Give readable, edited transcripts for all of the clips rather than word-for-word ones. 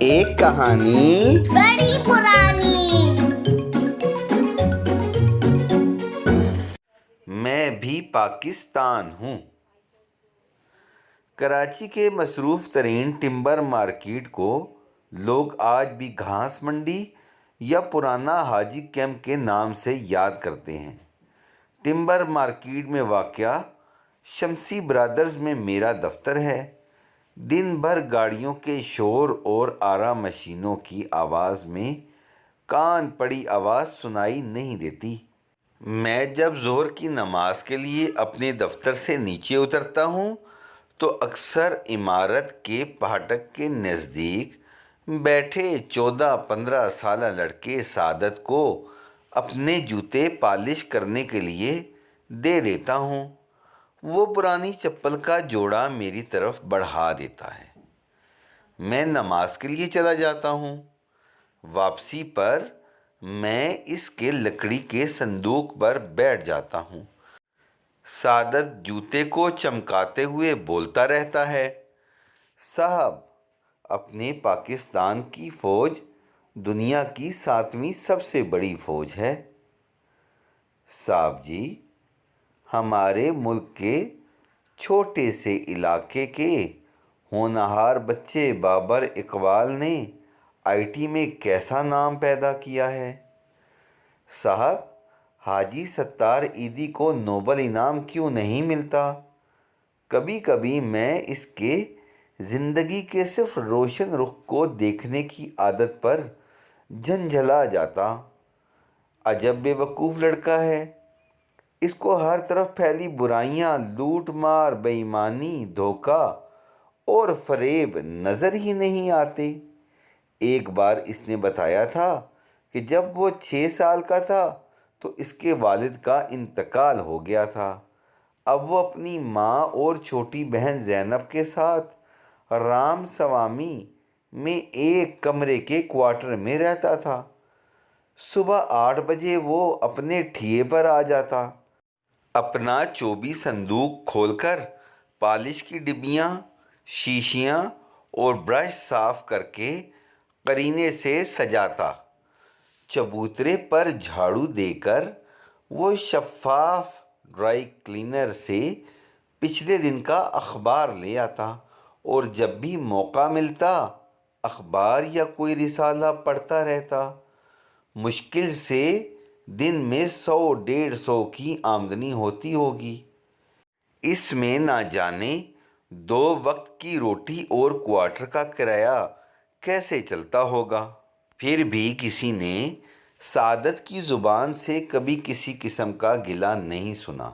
ایک کہانی بڑی پرانی۔ میں بھی پاکستان ہوں۔ کراچی کے مصروف ترین ٹمبر مارکیٹ کو لوگ آج بھی گھاس منڈی یا پرانا حاجی کیمپ کے نام سے یاد کرتے ہیں۔ ٹمبر مارکیٹ میں واقع شمسی برادرز میں میرا دفتر ہے۔ دن بھر گاڑیوں کے شور اور آرا مشینوں کی آواز میں کان پڑی آواز سنائی نہیں دیتی۔ میں جب ظہر کی نماز کے لیے اپنے دفتر سے نیچے اترتا ہوں تو اکثر عمارت کے پھاٹک کے نزدیک بیٹھے 14-15 سالہ لڑکے سعادت کو اپنے جوتے پالش کرنے کے لیے دے دیتا ہوں۔ وہ پرانی چپل کا جوڑا میری طرف بڑھا دیتا ہے۔ میں نماز کے لیے چلا جاتا ہوں۔ واپسی پر میں اس کے لکڑی کے صندوق پر بیٹھ جاتا ہوں۔ سعادت جوتے کو چمکاتے ہوئے بولتا رہتا ہے، صاحب، اپنے پاکستان کی فوج دنیا کی 7ویں سب سے بڑی فوج ہے۔ صاحب جی، ہمارے ملک کے چھوٹے سے علاقے کے ہونہار بچے بابر اقبال نے آئی ٹی میں کیسا نام پیدا کیا ہے۔ صاحب، حاجی ستار ایدھی کو نوبل انعام کیوں نہیں ملتا؟ کبھی کبھی میں اس کے زندگی کے صرف روشن رخ کو دیکھنے کی عادت پر جھنجھلا جاتا۔ عجب بے وقوف لڑکا ہے۔ اس کو ہر طرف پھیلی برائیاں، لوٹ مار، بے ایمانی، دھوکہ اور فریب نظر ہی نہیں آتے۔ ایک بار اس نے بتایا تھا کہ جب وہ 6 سال کا تھا تو اس کے والد کا انتقال ہو گیا تھا۔ اب وہ اپنی ماں اور چھوٹی بہن زینب کے ساتھ رام سوامی میں ایک کمرے کے کوارٹر میں رہتا تھا۔ صبح 8 بجے وہ اپنے ٹھیے پر آ جاتا۔ اپنا چوبی صندوق کھول کر پالش کی ڈبیاں، شیشیاں اور برش صاف کر کے قرینے سے سجاتا۔ چبوترے پر جھاڑو دے کر وہ شفاف ڈرائی کلینر سے پچھلے دن کا اخبار لے آتا اور جب بھی موقع ملتا اخبار یا کوئی رسالہ پڑھتا رہتا۔ مشکل سے دن میں 100-150 کی آمدنی ہوتی ہوگی۔ اس میں نہ جانے 2 وقت کی روٹی اور کوارٹر کا کرایہ کیسے چلتا ہوگا۔ پھر بھی کسی نے سعادت کی زبان سے کبھی کسی قسم کا گلہ نہیں سنا۔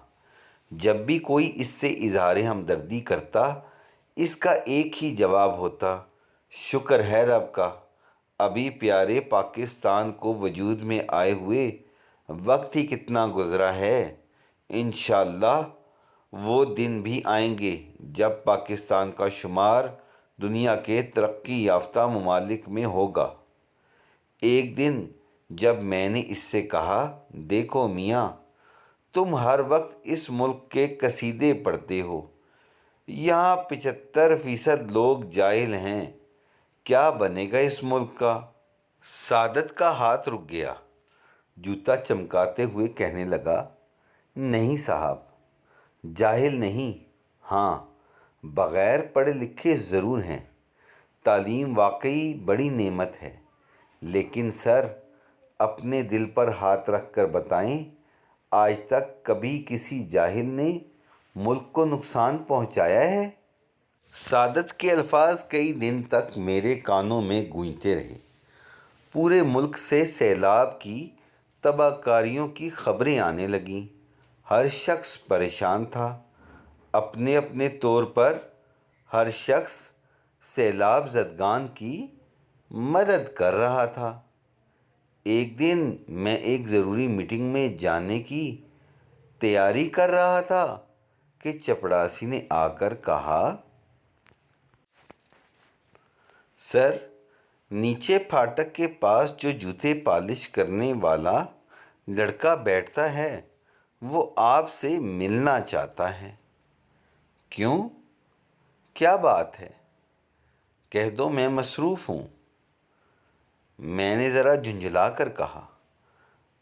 جب بھی کوئی اس سے اظہار ہمدردی کرتا، اس کا ایک ہی جواب ہوتا، شکر ہے رب کا، ابھی پیارے پاکستان کو وجود میں آئے ہوئے وقت ہی کتنا گزرا ہے۔ انشاءاللہ وہ دن بھی آئیں گے جب پاکستان کا شمار دنیا کے ترقی یافتہ ممالک میں ہوگا۔ ایک دن جب میں نے اس سے کہا، دیکھو میاں، تم ہر وقت اس ملک کے قصیدے پڑھتے ہو، یہاں 75% لوگ جاہل ہیں، کیا بنے گا اس ملک کا؟ سعادت کا ہاتھ رک گیا۔ جوتا چمکاتے ہوئے کہنے لگا، نہیں صاحب، جاہل نہیں، ہاں بغیر پڑھے لکھے ضرور ہیں۔ تعلیم واقعی بڑی نعمت ہے، لیکن سر، اپنے دل پر ہاتھ رکھ کر بتائیں، آج تک کبھی کسی جاہل نے ملک کو نقصان پہنچایا ہے؟ سعادت کے الفاظ کئی دن تک میرے کانوں میں گونجتے رہے۔ پورے ملک سے سیلاب کی تباہ کاریوں کی خبریں آنے لگیں۔ ہر شخص پریشان تھا۔ اپنے اپنے طور پر ہر شخص سیلاب زدگان کی مدد کر رہا تھا۔ ایک دن میں ایک ضروری میٹنگ میں جانے کی تیاری کر رہا تھا کہ چپڑاسی نے آ کر کہا، سر، نیچے پھاٹک کے پاس جو جوتے پالش کرنے والا لڑکا بیٹھتا ہے وہ آپ سے ملنا چاہتا ہے۔ کیوں؟ کیا بات ہے؟ کہہ دو میں مصروف ہوں۔ میں نے ذرا جھنجھلا کر کہا،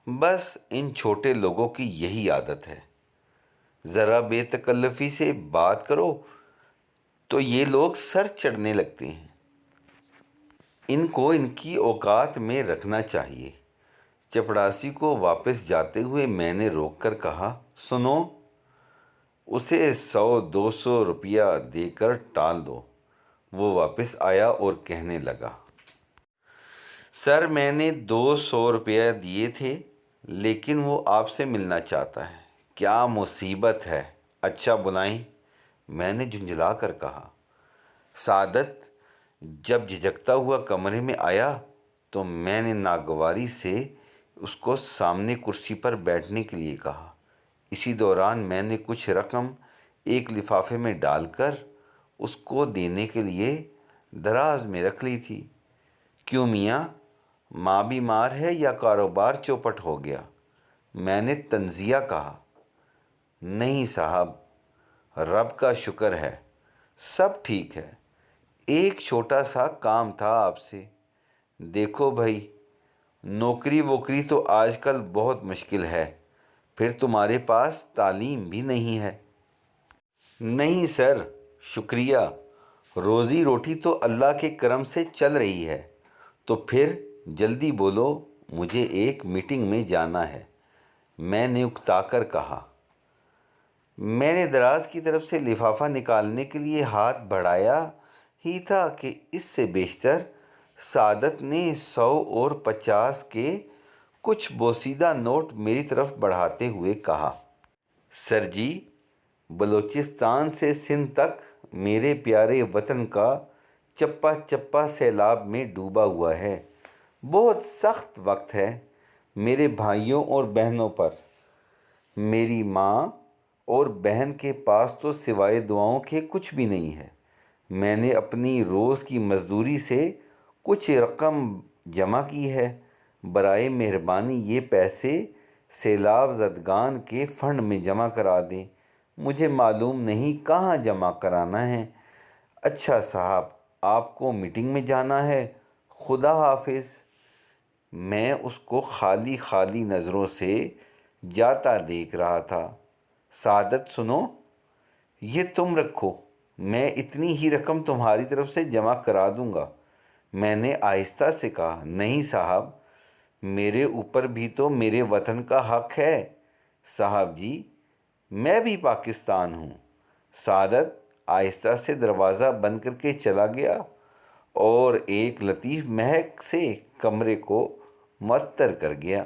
بس ان چھوٹے لوگوں کی یہی عادت ہے، ذرا بے تکلفی سے بات کرو تو یہ لوگ سر چڑھنے لگتے ہیں۔ ان کو ان کی اوقات میں رکھنا چاہیے۔ چپڑاسی کو واپس جاتے ہوئے میں نے روک کر کہا، سنو، اسے 100-200 روپیہ دے کر ٹال دو۔ وہ واپس آیا اور کہنے لگا، سر میں نے 200 روپیہ دیے تھے، لیکن وہ آپ سے ملنا چاہتا ہے۔ کیا مصیبت ہے؟ اچھا بلائیں، میں نے جھنجھلا کر کہا۔ سعادت جب جھجکتا ہوا کمرے میں آیا تو میں نے ناگواری سے اس کو سامنے کرسی پر بیٹھنے کے لیے کہا۔ اسی دوران میں نے کچھ رقم ایک لفافے میں ڈال کر اس کو دینے کے لیے دراز میں رکھ لی تھی۔ کیوں میاں، ماں بیمار ہے یا کاروبار چوپٹ ہو گیا؟ میں نے تنزیہ کہا۔ نہیں صاحب، رب کا شکر ہے، سب ٹھیک ہے۔ ایک چھوٹا سا کام تھا آپ سے۔ دیکھو بھائی، نوکری ووکری تو آج کل بہت مشکل ہے، پھر تمہارے پاس تعلیم بھی نہیں ہے۔ نہیں سر، شکریہ، روزی روٹی تو اللہ کے کرم سے چل رہی ہے۔ تو پھر جلدی بولو، مجھے ایک میٹنگ میں جانا ہے، میں نے اکتا کر کہا۔ میں نے دراز کی طرف سے لفافہ نکالنے کے لیے ہاتھ بڑھایا ہی تھا کہ اس سے بیشتر سعادت نے 100 اور 50 کے کچھ بوسیدہ نوٹ میری طرف بڑھاتے ہوئے کہا، سر جی، بلوچستان سے سندھ تک میرے پیارے وطن کا چپا چپا سیلاب میں ڈوبا ہوا ہے۔ بہت سخت وقت ہے میرے بھائیوں اور بہنوں پر۔ میری ماں اور بہن کے پاس تو سوائے دعاؤں کے کچھ بھی نہیں ہے۔ میں نے اپنی روز کی مزدوری سے کچھ رقم جمع کی ہے۔ برائے مہربانی یہ پیسے سیلاب زدگان کے فنڈ میں جمع کرا دیں۔ مجھے معلوم نہیں کہاں جمع کرانا ہے۔ اچھا صاحب، آپ کو میٹنگ میں جانا ہے، خدا حافظ۔ میں اس کو خالی خالی نظروں سے جاتا دیکھ رہا تھا۔ سعادت سنو، یہ تم رکھو، میں اتنی ہی رقم تمہاری طرف سے جمع کرا دوں گا۔ میں نے آہستہ سے کہا، نہیں صاحب، میرے اوپر بھی تو میرے وطن کا حق ہے۔ صاحب جی، میں بھی پاکستان ہوں۔ سعادت آہستہ سے دروازہ بند کر کے چلا گیا اور ایک لطیف مہک سے کمرے کو معطر کر گیا۔